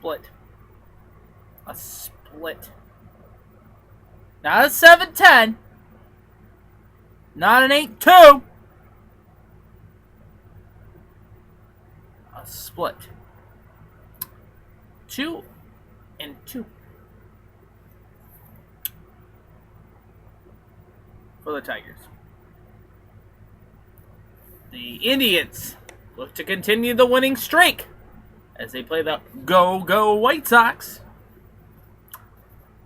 split. A split. Not a 7-10. Not an 8-2. A split. 2-2. For the Tigers. The Indians look to continue the winning streak as they play the Go White Sox.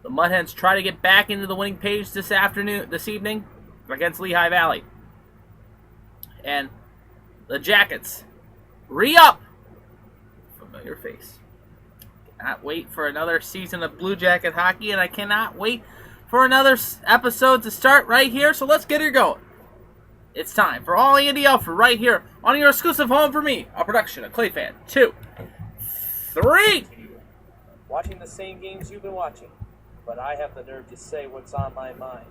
The Mudhens try to get back into the winning page this evening against Lehigh Valley. And the Jackets re-up. Familiar face. Cannot wait for another season of Blue Jacket hockey, and I cannot wait for another episode to start right here, so let's get her going. It's time for All Andy Alfred right here on your exclusive home for me, a production of ClayFan 2, 3. Watching the same games you've been watching, but I have the nerve to say what's on my mind.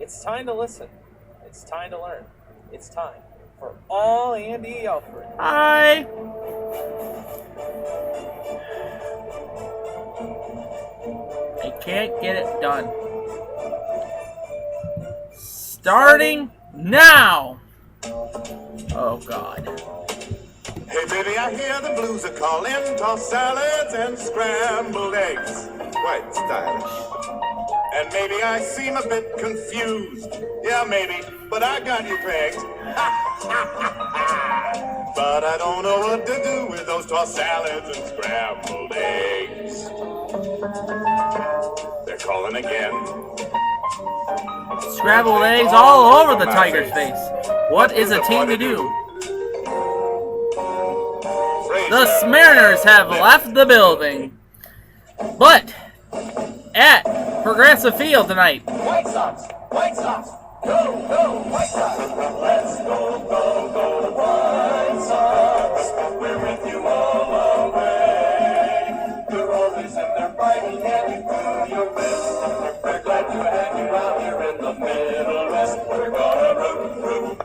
It's time to listen. It's time to learn. It's time for All Andy Alfred. Hi. I can't get it done. Starting now. Oh, God. Hey, baby, I hear the blues are calling. Tossed salads and scrambled eggs. Quite stylish. And maybe I seem a bit confused. Yeah, maybe, but I got you pegged. But I don't know what to do with those tossed salads and scrambled eggs. They're calling again. Scrambled eggs all over the Tigers' face. What is a team to do? The Mariners have left the building. But at Progressive Field tonight. White Sox! White Sox! Go, White Sox! Let's go, White Sox! We're with you all the way. You're always in there fighting and through your best. We're glad to have you out here in the Middle West. We're gonna root,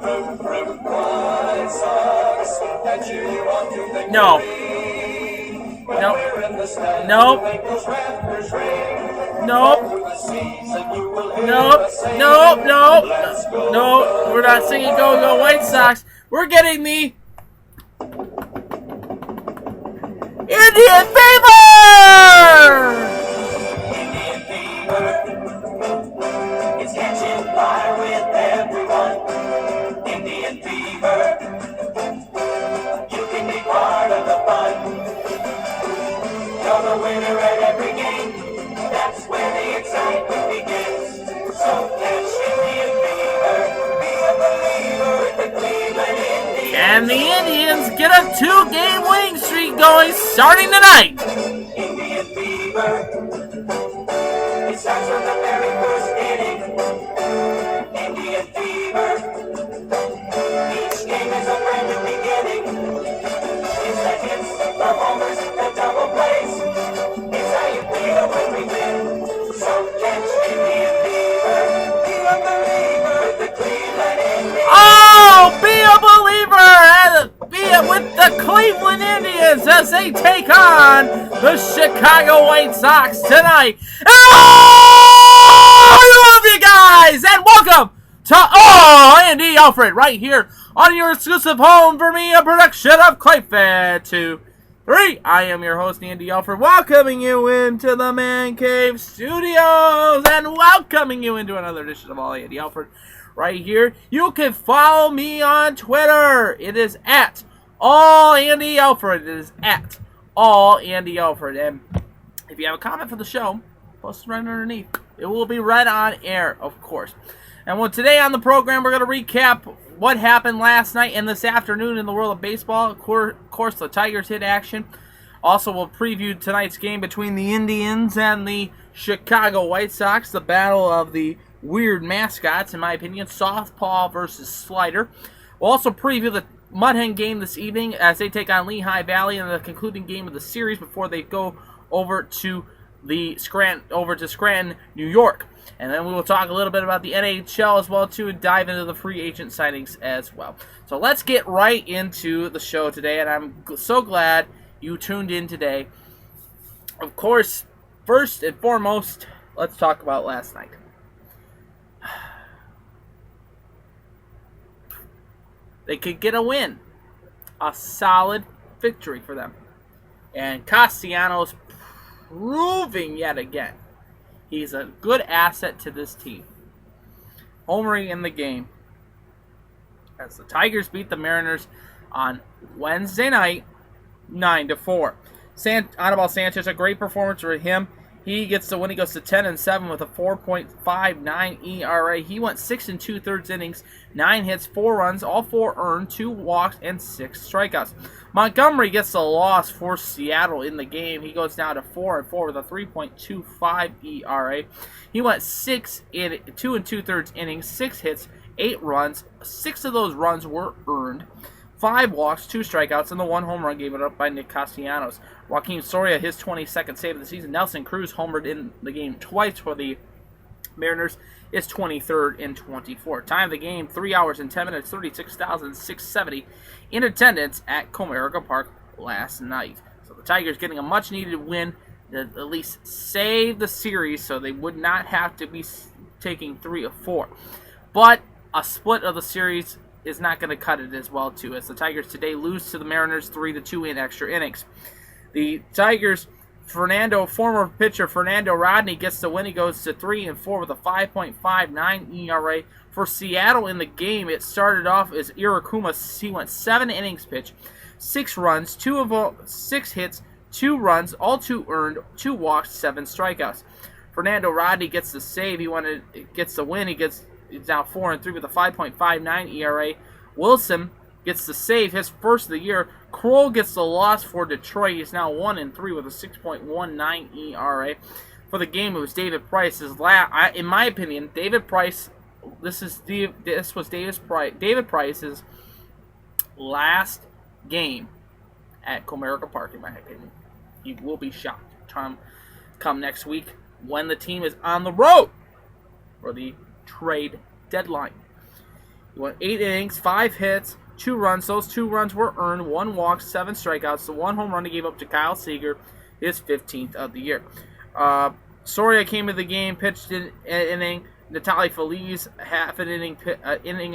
White Sox. And cheer you on to victory. No. Nope. Nope. Nope. We're not singing Go White Sox. We're getting the Indian Fever! Indian Fever. It's catching fire with everyone. Indian Fever. You can be part of the fun. You're the winner at every game. That's where the excitement begins. So catch Indian Fever. Be a believer in the Cleveland Indians. And the Indians get a 2-game winning streak going starting tonight. Indian Fever. It starts from the very first inning. Indian Fever. Each game is a brand new beginning. It's the hits, the homers, the double plays. It's how you feel when we win. So catch Indian Fever. Be a believer with the Cleveland Indians. Oh, be a believer and be it with the Cleveland Indians as they take on the Chicago White Sox tonight. Oh, I love you guys, and welcome to Andy Alfred right here on your exclusive home for me, a production of ClayFan 2, 3. I am your host, Andy Alfred, welcoming you into the Man Cave Studios and welcoming you into another edition of All Andy Alfred right here. You can follow me on Twitter. It is at All Andy Alfred. It is at All Andy Alfred. And if you have a comment for the show, post it right underneath. It will be read on air, of course. And today on the program, we're going to recap what happened last night and this afternoon in the world of baseball. Of course, the Tigers hit action. Also, we'll preview tonight's game between the Indians and the Chicago White Sox, the battle of the weird mascots, in my opinion, softball versus slider. We'll also preview the Mudhen game this evening as they take on Lehigh Valley in the concluding game of the series before they go over to Scranton, New York. And then we will talk a little bit about the NHL as well, too, and dive into the free agent signings as well. So let's get right into the show today, and I'm so glad you tuned in today. Of course, first and foremost, let's talk about last night. They could get a win. A solid victory for them. And Castellanos proving yet again he's a good asset to this team. Homering in the game as the Tigers beat the Mariners on Wednesday night, 9-4. Anibal Sanchez, a great performance for him. He gets the win. He goes to 10-7 with a 4.59 ERA. He went 6 2/3 innings, 9 hits, 4 runs, all 4 earned, 2 walks, and 6 strikeouts. Montgomery gets the loss for Seattle in the game. He goes down to 4-4 with a 3.25 ERA. He went 2 2/3 innings, 6 hits, 8 runs. 6 of those runs were earned. 5 walks, 2 strikeouts, and the 1 home run gave it up by Nick Castellanos. Joaquin Soria, his 22nd save of the season. Nelson Cruz homered in the game twice for the Mariners. Is 23rd in 24. Time of the game, 3 hours and 10 minutes, 36,670 in attendance at Comerica Park last night. So the Tigers getting a much-needed win to at least save the series so they would not have to be taking 3 of 4. But a split of the series is not going to cut it as well, too, as the Tigers today lose to the Mariners 3-2 in extra innings. The Tigers, former pitcher Fernando Rodney gets the win. He goes to 3-4 with a 5.59 ERA. For Seattle in the game, it started off as Irakuma. He went 7 innings pitched, 6 runs, 6 hits, 2 runs, all 2 earned, 2 walks, 7 strikeouts. Fernando Rodney gets the save. He gets the win. He's now 4-3 with a 5.59 ERA. Wilson gets the save, his first of the year. Kroll gets the loss for Detroit. He's now 1-3 with a 6.19 ERA. For the game, it was David Price. In my opinion, David Price. This was David Price's last game at Comerica Park. In my opinion, he will be shocked come next week when the team is on the road for the trade deadline. He went 8 innings, 5 hits, 2 runs. Those 2 runs were earned, 1 walk, 7 strikeouts. The 1 home run he gave up to Kyle Seager, his 15th of the year. Soria came to the game, pitched an inning. Natali Feliz, half an inning,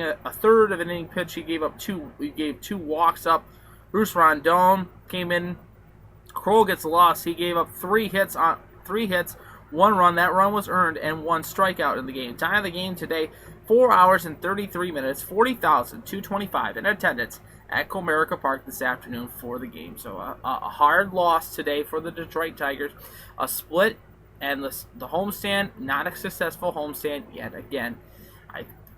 a third of an inning pitch. He gave 2 walks up. Bruce Rondon came in. Kroll gets lost. He gave up 3 hits, 1 run. That run was earned, and 1 strikeout in the game. Time of the game today, 4 hours and 33 minutes, 40,225 in attendance at Comerica Park this afternoon for the game. So a hard loss today for the Detroit Tigers. A split, and the homestand, not a successful homestand yet again.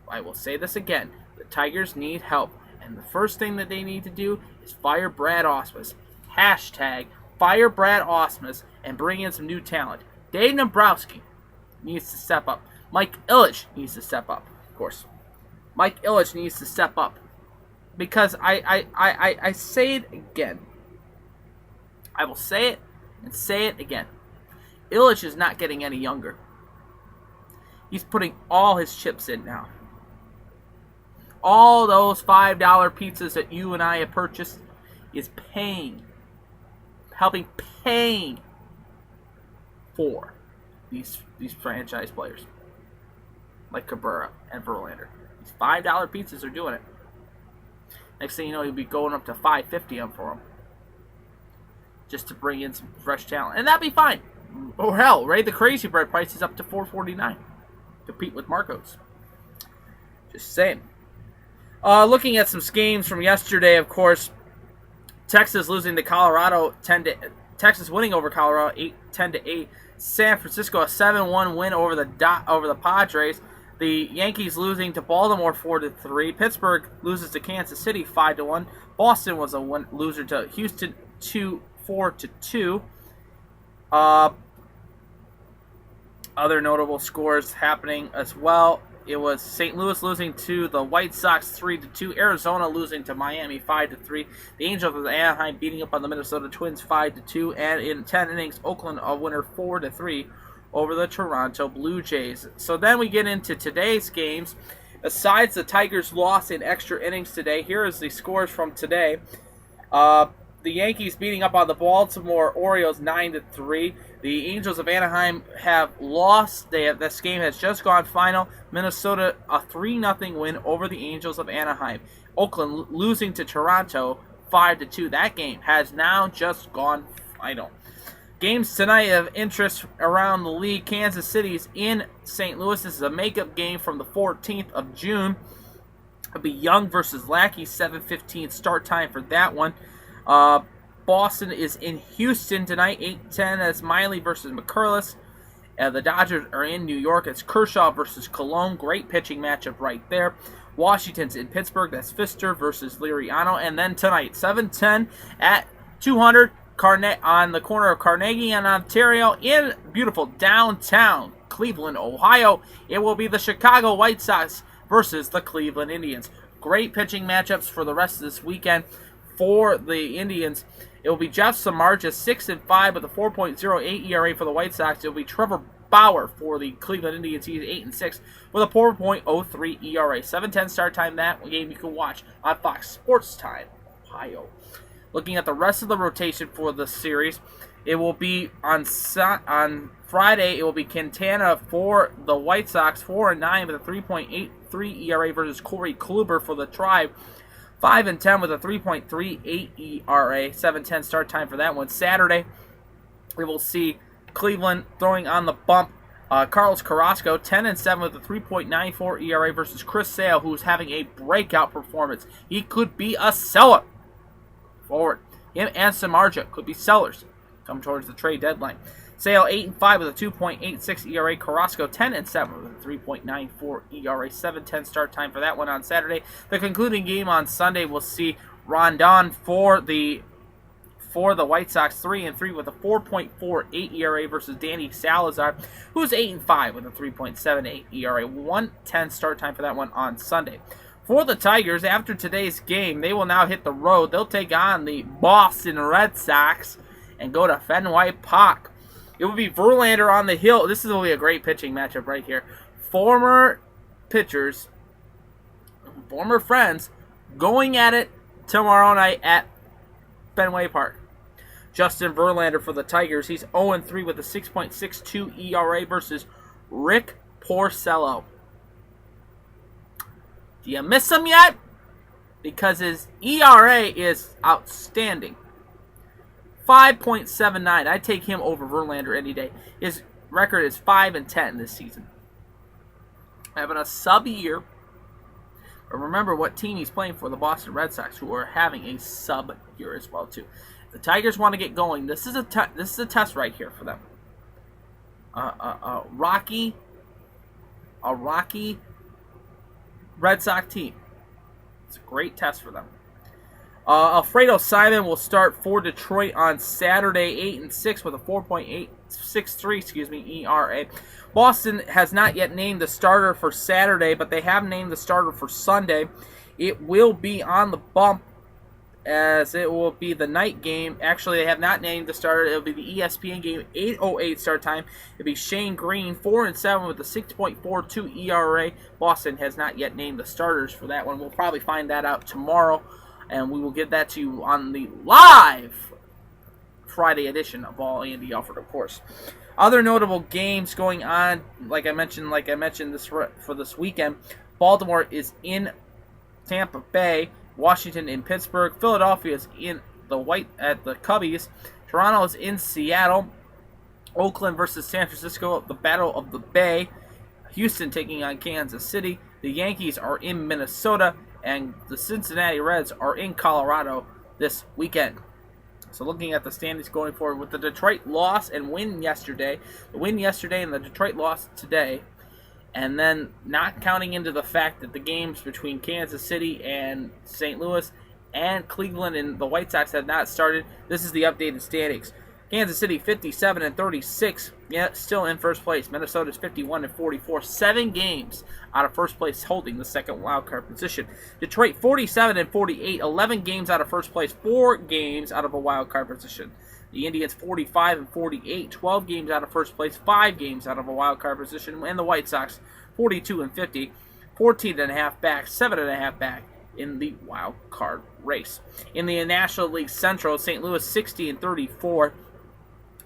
I will say this again. The Tigers need help, and the first thing that they need to do is fire Brad Ausmus. Hashtag fire Brad Ausmus and bring in some new talent. Dave Dombrowski needs to step up. Mike Ilitch needs to step up, of course. Mike Ilitch needs to step up. Because I say it again. I will say it and say it again. Ilitch is not getting any younger. He's putting all his chips in now. All those $5 pizzas that you and I have purchased is helping paying for these franchise players like Cabrera and Verlander. These $5 pizzas are doing it. Next thing you know, you'll be going up to $5.50 for them, just to bring in some fresh talent, and that'd be fine. Or hell, right? The Crazy Bread price is up to $4.49. Compete with Marcos. Just saying. Looking at some games from yesterday, of course, Texas losing to Colorado Texas winning over Colorado 10-8. San Francisco a 7-1 win over the Padres. The Yankees losing to Baltimore 4-3. Pittsburgh loses to Kansas City 5-1. Boston was a loser to Houston 4-2. Other notable scores happening as well. It was St. Louis losing to the White Sox 3-2. Arizona losing to Miami 5-3. The Angels of Anaheim beating up on the Minnesota Twins 5-2. And in 10 innings, Oakland a winner 4-3 over the Toronto Blue Jays. So then we get into today's games. Besides the Tigers' loss in extra innings today, here is the scores from today. The the Yankees beating up on the Baltimore Orioles 9-3. The Angels of Anaheim have lost. This game has just gone final. Minnesota, a 3-0 win over the Angels of Anaheim. Oakland losing to Toronto 5-2. That game has now just gone final. Games tonight of interest around the league. Kansas City's in St. Louis. This is a makeup game from the 14th of June. It'll be Young versus Lackey, 7:15 start time for that one. Boston is in Houston tonight, 8:10. That's Miley versus McCurlis. The Dodgers are in New York. It's Kershaw versus Cologne. Great pitching matchup right there. Washington's in Pittsburgh. That's Pfister versus Liriano. And then tonight, 7:10 at 200 on the corner of Carnegie and Ontario in beautiful downtown Cleveland, Ohio. It will be the Chicago White Sox versus the Cleveland Indians. Great pitching matchups for the rest of this weekend for the Indians. It will be Jeff Samardzija, 6-5 with a 4.08 ERA for the White Sox. It will be Trevor Bauer for the Cleveland Indians. He's 8-6 with a 4.03 ERA. 7:10 start time. That game you can watch on Fox Sports Time, Ohio. Looking at the rest of the rotation for the series, it will be on Friday. It will be Quintana for the White Sox, 4-9 with a 3.83 ERA versus Corey Kluber for the Tribe, 5-10 with a 3.38 ERA. 7:10 start time for that one. Saturday, we will see Cleveland throwing on the bump. Carlos Carrasco, 10-7 with a 3.94 ERA versus Chris Sale, who's having a breakout performance. He could be a seller. Forward. Him and Samardzija could be sellers come towards the trade deadline. Sale 8-5 with a 2.86 ERA. Carrasco 10-7 with a 3.94 ERA. 7:10 start time for that one on Saturday. The concluding game on Sunday will see Rondon for the White Sox, 3-3 with a 4.48 ERA versus Danny Salazar, who's 8-5 with a 3.78 ERA. 1:10 start time for that one on Sunday. For the Tigers, after today's game, they will now hit the road. They'll take on the Boston Red Sox and go to Fenway Park. It will be Verlander on the hill. This will be a great pitching matchup right here. Former pitchers, former friends, going at it tomorrow night at Fenway Park. Justin Verlander for the Tigers. He's 0-3 with a 6.62 ERA versus Rick Porcello. Do you miss him yet? Because his ERA is outstanding. 5.79. I'd take him over Verlander any day. His record is 5-10 this season. Having a sub year. But remember what team he's playing for, the Boston Red Sox, who are having a sub year as well too. If the Tigers want to get going, this is a test right here for them. A rocky Red Sox team. It's a great test for them. Alfredo Simon will start for Detroit on Saturday, 8-6 with a 4.863 ERA. Boston has not yet named the starter for Saturday, but they have named the starter for Sunday. It will be on the bump, as it will be the night game. Actually, they have not named the starter. It will be the ESPN game, 8:08 start time. It will be Shane Green, 4-7 with a 6.42 ERA. Boston has not yet named the starters for that one. We'll probably find that out tomorrow, and we will get that to you on the live Friday edition of All Andy Alfred, of course. Other notable games going on, like I mentioned this for this weekend. Baltimore is in Tampa Bay. Washington in Pittsburgh. Philadelphia is in the Cubbies. Toronto is in Seattle. Oakland versus San Francisco, the Battle of the Bay. Houston taking on Kansas City. The Yankees are in Minnesota, and the Cincinnati Reds are in Colorado this weekend. So looking at the standings going forward, with the Detroit loss and win yesterday, the win yesterday and the Detroit loss today, and then not counting into the fact that the games between Kansas City and St. Louis and Cleveland and the White Sox have not started, this is the updated standings. Kansas City 57-36, still in first place. Minnesota's 51-44, 7 games out of first place, holding the second wildcard position. Detroit 47-48, 11 games out of first place, 4 games out of a wildcard position. The Indians 45-48, 12 games out of first place, 5 games out of a wildcard position. And the White Sox 42-50, 14.5 back, 7.5 back in the wild card race. In the National League Central, St. Louis 60-34,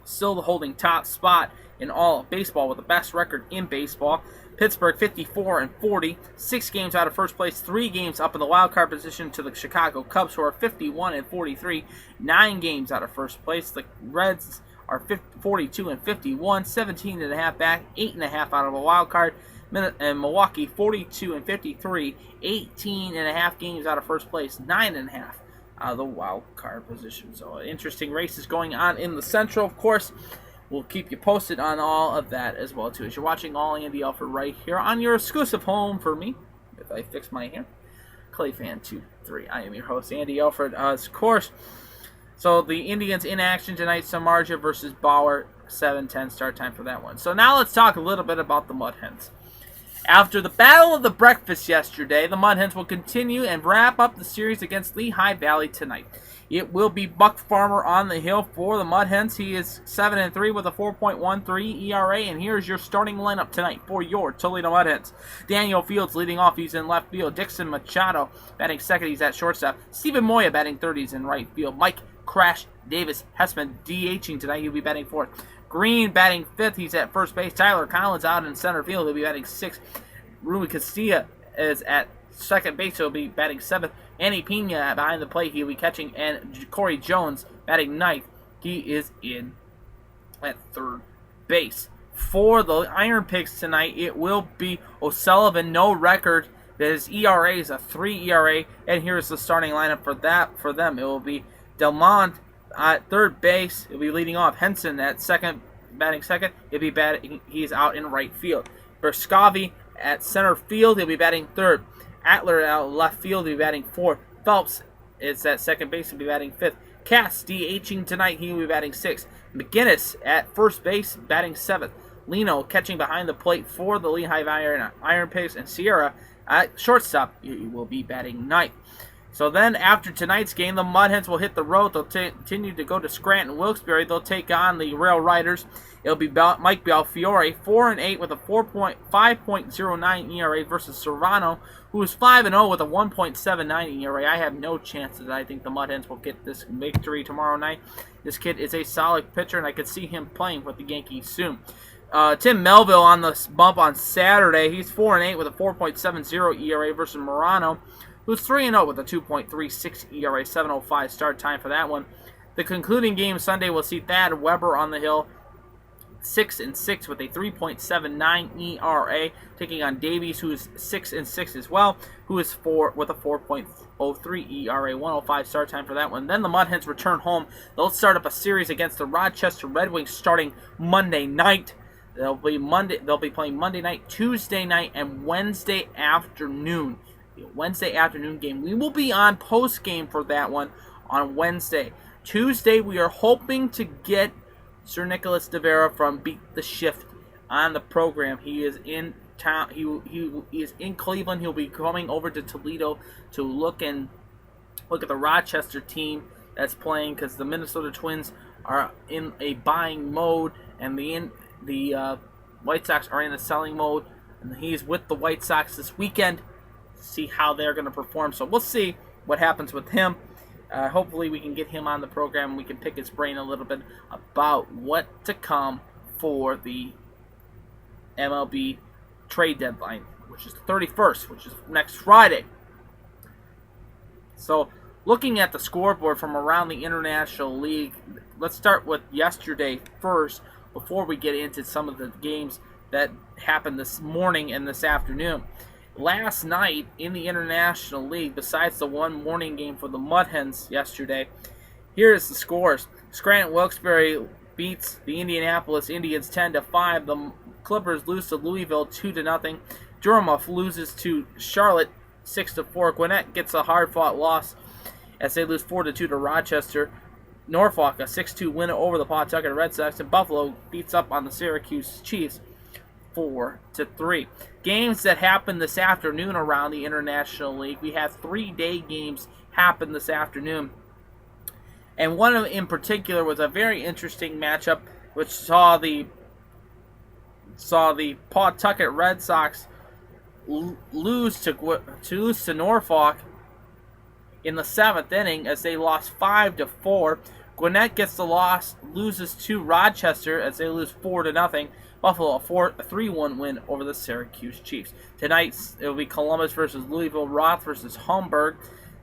still holding top spot in all of baseball with the best record in baseball. Pittsburgh 54-40, 6 games out of first place, 3 games up in the wild card position to the Chicago Cubs, who are 51-43, 9 games out of first place. The Reds are 42-51, 17.5 back, 8.5 out of a wild card. And Milwaukee 42-53, 18.5 games out of first place, 9.5 out of the wild card position. So interesting races going on in the Central, of course. We'll keep you posted on all of that as well, too, as you're watching all Andy Alfred right here on your exclusive home for me, if I fix my hair, ClayFan23. I am your host, Andy Alfred, of course. So the Indians in action tonight, Samardzija versus Bauer, 7:10 start time for that one. So now let's talk a little bit about the Mud Hens. After the Battle of the Breakfast yesterday, the Mud Hens will continue and wrap up the series against Lehigh Valley tonight. It will be Buck Farmer on the hill for the Mud Hens. He is 7-3 with a 4.13 ERA, and here's your starting lineup tonight for your Toledo Mud Hens. Daniel Fields leading off, he's in left field. Dixon Machado batting second, he's at shortstop. Stephen Moya batting third, he's in right field. Mike Crash Davis Hessman DHing tonight, he'll be batting fourth. Green batting fifth, he's at first base. Tyler Collins out in center field, he'll be batting sixth. Rui Castilla is at second base, he'll be batting seventh. Andy Pena behind the plate, he'll be catching. And Corey Jones batting ninth, he is in at third base. For the Iron Pigs tonight, it will be O'Sullivan, no record. His ERA is a 3 ERA, and here's the starting lineup for them. It will be Delmont at third base. He'll be leading off. Henson at second, batting second. He's out in right field. Berscavi at center field. He'll be batting third. Atler out left field. He'll be batting fourth. Phelps is at second base. He'll be batting fifth. Cass DHing tonight. He will be batting sixth. McGinnis at first base, batting seventh. Lino catching behind the plate for the Lehigh Iron Pigs, and Sierra at shortstop. He will be batting ninth. So then, after tonight's game, the Mud Hens will hit the road. They'll continue to go to Scranton, Wilkes-Barre. They'll take on the Rail Riders. It'll be Mike Belfiore, 4-8 with a 5.09 ERA versus Serrano, who is 5-0 with a 1.79 ERA. I have no chance that I think the Mud Hens will get this victory tomorrow night. This kid is a solid pitcher, and I could see him playing with the Yankees soon. Tim Melville on the bump on Saturday. He's 4-8 with a 4.70 ERA versus Morano, who's 3-0 with a 2.36 ERA, 7:05 start time for that one. The concluding game Sunday will see Thad Weber on the hill, 6-6 with a 3.79 ERA, taking on Davies, who is 6-6 as well, who is 4 with a 4.03 ERA, 1:05 start time for that one. Then the Mud Hens return home. They'll start up a series against the Rochester Red Wings starting Monday night. They'll be playing Monday night, Tuesday night, and Wednesday afternoon. The Wednesday afternoon game. We will be on post game for that one on Wednesday. Tuesday, we are hoping to get Sir Nicholas De Vera from Beat the Shift on the program. He is in town. He is in Cleveland. He'll be coming over to Toledo to look at the Rochester team that's playing, because the Minnesota Twins are in a buying mode, and the White Sox are in a selling mode. And he's with the White Sox this weekend. See how they're going to perform. So we'll see what happens with him. Hopefully we can get him on the program and we can pick his brain a little bit about what to come for the MLB trade deadline, which is the 31st, which is next Friday. So looking at the scoreboard from around the International League, let's start with yesterday first before we get into some of the games that happened this morning and this afternoon. Last night in the International League, besides the one morning game for the Mud Hens yesterday, here's the scores. Scranton Wilkes-Barre beats the Indianapolis Indians 10-5. The Clippers lose to Louisville 2-0. Durham loses to Charlotte 6-4. Gwinnett gets a hard-fought loss as they lose 4-2 to Rochester. Norfolk a 6-2 win over the Pawtucket Red Sox, and Buffalo beats up on the Syracuse Chiefs 4-3. Games that happened this afternoon around the International League. We have 3-day games happen this afternoon. And one of them in particular was a very interesting matchup, which saw the Pawtucket Red Sox lose to Norfolk in the 7th inning as they lost 5-4. Gwinnett gets the loss, loses to Rochester as they lose 4-0. Buffalo a 3-1 win over the Syracuse Chiefs. Tonight it will be Columbus versus Louisville, Roth versus Hamburg.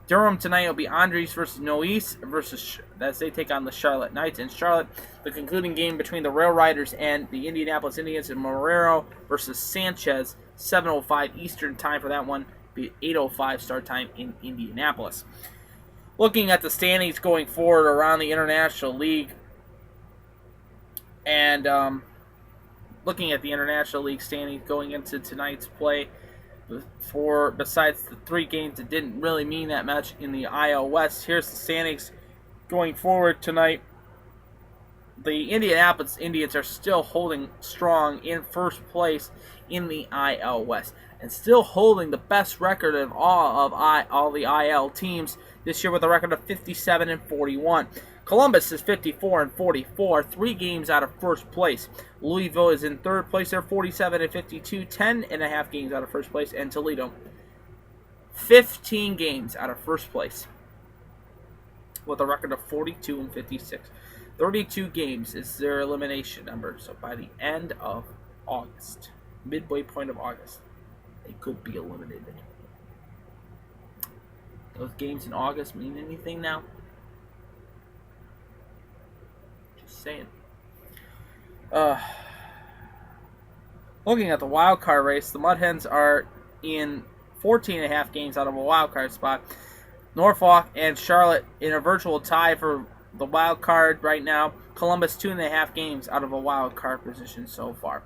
Durham tonight will be Andres versus Noyes versus as they take on the Charlotte Knights. In Charlotte, the concluding game between the Rail Riders and the Indianapolis Indians and Marrero versus Sanchez, 7:05 Eastern time for that one. Be 8:05 start time in Indianapolis. Looking at the standings going forward around the International League, and looking at the International League standings going into tonight's play, besides the 3 games that didn't really mean that much in the IL West, here's the standings going forward tonight. The Indianapolis Indians are still holding strong in first place in the IL West and still holding the best record of all the IL teams this year with a record of 57-41. Columbus is 54-44, 3 games out of first place. Louisville is in third place. They're 47-52, 10.5 games out of first place. And Toledo, 15 games out of first place with a record of 42-56. 32 games is their elimination number. So by the end of August, midway point of August, they could be eliminated. Those games in August mean anything now? Just saying. Looking at the wild card race, the Mud Hens are in 14.5 games out of a wild card spot. Norfolk and Charlotte in a virtual tie for the wild card right now. Columbus 2.5 games out of a wild card position so far.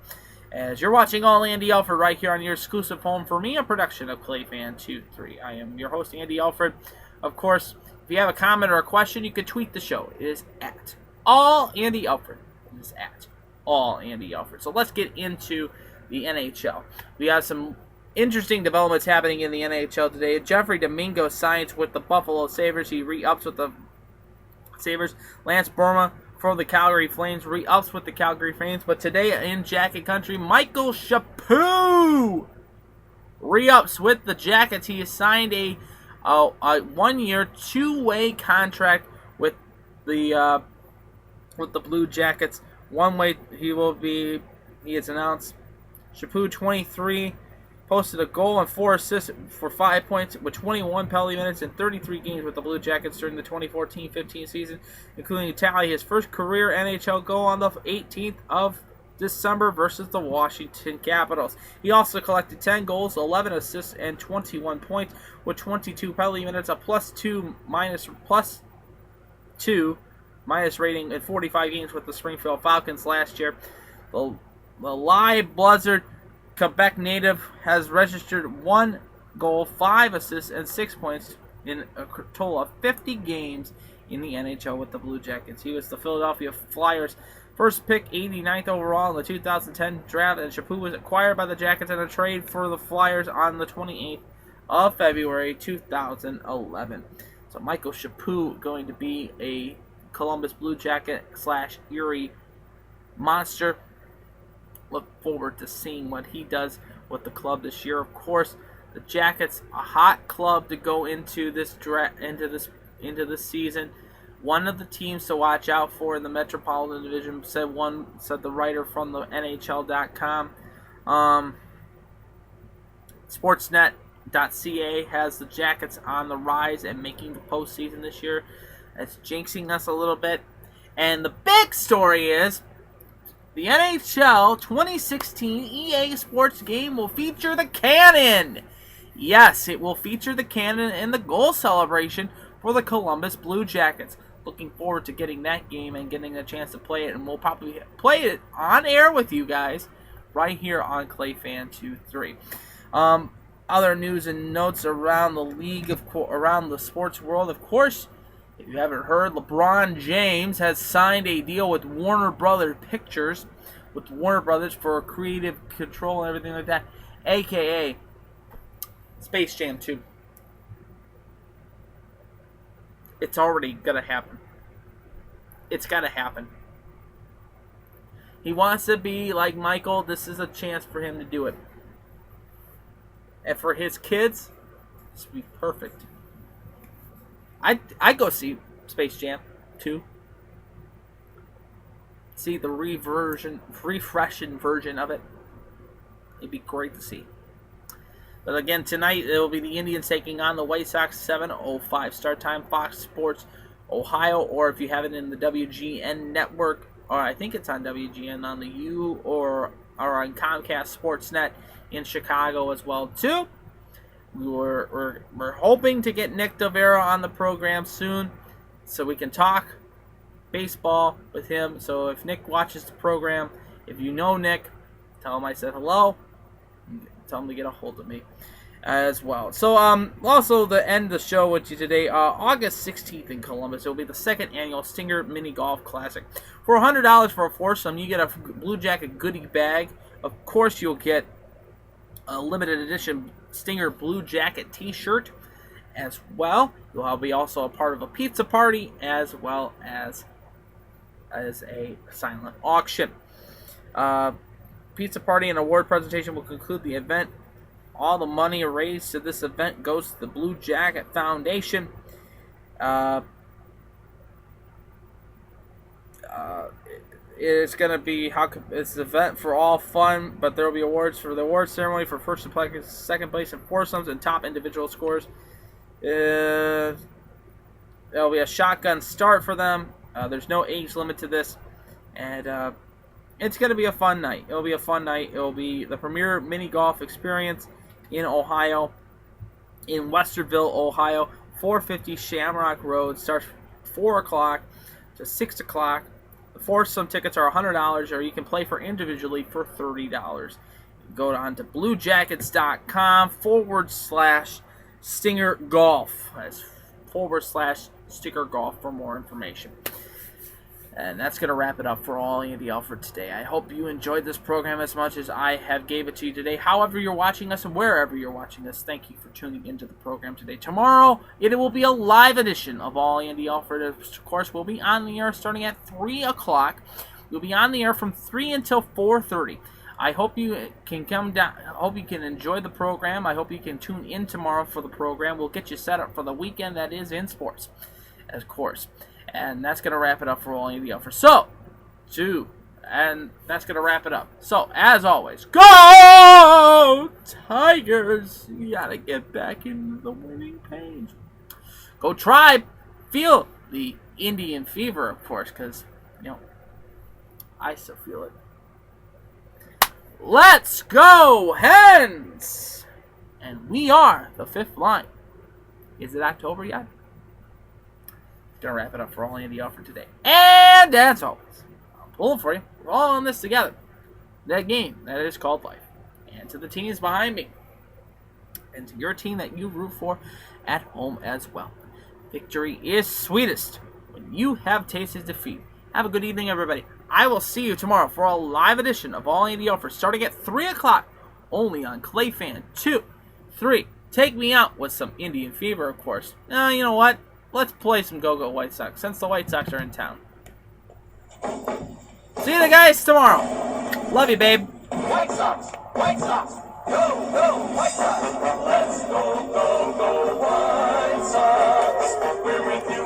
As you're watching All Andy Alfred right here on your exclusive home for me, a production of ClayFan23. I am your host, Andy Alfred. Of course, if you have a comment or a question, you can tweet the show. It is at All Andy Alfred. It is at All Andy Alfred. So let's get into the NHL. We have some interesting developments happening in the NHL today. Jeffrey Domingo signs with the Buffalo Sabres. He re-ups with the Sabres. Lance Burma from the Calgary Flames re-ups with the Calgary Flames. But today in Jacket Country, Michael Chaput re-ups with the Jackets. He has signed a 1-year, 2-way contract with the Blue Jackets. One way he has announced. Chaput, 23, posted a goal and 4 assists for 5 points with 21 penalty minutes in 33 games with the Blue Jackets during the 2014-15 season, including a tally his first career NHL goal on the 18th of December versus the Washington Capitals. He also collected 10 goals, 11 assists, and 21 points with 22 penalty minutes, a +2 minus rating in 45 games with the Springfield Falcons last year. The live Blizzard Quebec native has registered 1 goal, 5 assists, and 6 points in a total of 50 games in the NHL with the Blue Jackets. He was the Philadelphia Flyers' first pick, 89th overall in the 2010 draft, and Chaput was acquired by the Jackets in a trade for the Flyers on the 28th of February 2011. So Michael Chaput going to be a Columbus Blue Jacket / Erie Monster. Look forward to seeing what he does with the club this year. Of course, the Jackets, a hot club to go into this into this season. One of the teams to watch out for in the Metropolitan Division, said the writer from the NHL.com. Sportsnet.ca has the Jackets on the rise and making the postseason this year. That's jinxing us a little bit. And the big story is the NHL 2016 EA Sports game will feature the cannon. Yes, it will feature the cannon and the goal celebration for the Columbus Blue Jackets. Looking forward to getting that game and getting a chance to play it, and we'll probably play it on air with you guys right here on ClayFan23. Other news and notes around the league, around the sports world. Of course, if you haven't heard, LeBron James has signed a deal with Warner Brothers Pictures, with Warner Brothers for creative control and everything like that, a.k.a. Space Jam 2. It's already going to happen. It's got to happen. He wants to be like Michael. This is a chance for him to do it. And for his kids, this would be perfect. I'd go see Space Jam 2. See the refreshing version of it. It'd be great to see. But again, tonight it will be the Indians taking on the White Sox. 7:05 start time. Fox Sports Ohio, or if you have it in the WGN network, or I think it's on WGN on the U or on Comcast Sportsnet in Chicago as well too. We're hoping to get Nick Davera on the program soon, so we can talk baseball with him. So if Nick watches the program, if you know Nick, tell him I said hello. Tell him to get a hold of me as well. So also to end the show with you today, August 16th in Columbus, it will be the second annual Stinger Mini Golf Classic. For $100 for a foursome, you get a Blue Jacket goodie bag. Of course, you'll get a limited edition Stinger Blue Jacket t-shirt as well. You'll be also a part of a pizza party as well as a silent auction. Pizza party and award presentation will conclude the event. All the money raised to this event goes to the Blue Jacket Foundation. It's going to be it's an event for all fun, but there will be awards for the award ceremony for first and second place in foursomes and top individual scores. There will be a shotgun start for them. There's no age limit to this, and it's going to be a fun night. It'll be a fun night. It'll be the premier mini golf experience in Ohio, in Westerville, Ohio. 450 Shamrock Road. Starts 4 o'clock to 6 o'clock. The foursome tickets are $100, or you can play for individually for $30. Go on to bluejackets.com/Stinger Golf. That's /Stinger Golf for more information. And that's going to wrap it up for all Andy Alfred today. I hope you enjoyed this program as much as I have gave it to you today. However you're watching us and wherever you're watching us, thank you for tuning into the program today. Tomorrow, it will be a live edition of All Andy Alfred. Of course, we'll be on the air starting at 3 o'clock. We'll be on the air from 3 until 4:30. I hope you can come down. I hope you can enjoy the program. I hope you can tune in tomorrow for the program. We'll get you set up for the weekend that is in sports, of course. And that's going to wrap it up for all Andy Alfred. And that's going to wrap it up. So, as always, go Tigers! You got to get back into the winning page. Go Tribe! Feel the Indian fever, of course, because, I still feel it. Let's go Hens! And we are the fifth line. Is it October yet? Gonna wrap it up for all Andy Alfred today. And as always, I'll pull it for you. We're all in this together. That game that is called life. And to the teams behind me. And to your team that you root for at home as well. Victory is sweetest when you have tasted defeat. Have a good evening, everybody. I will see you tomorrow for a live edition of All Andy Alfred starting at 3 o'clock only on Clayfan 2, 3. Take me out with some Indian fever, of course. Now, you know what? Let's play some Go-Go White Sox, since the White Sox are in town. See you guys tomorrow. Love you, babe. White Sox, White Sox, go, go, White Sox. Let's go, go, go, White Sox. We're with you.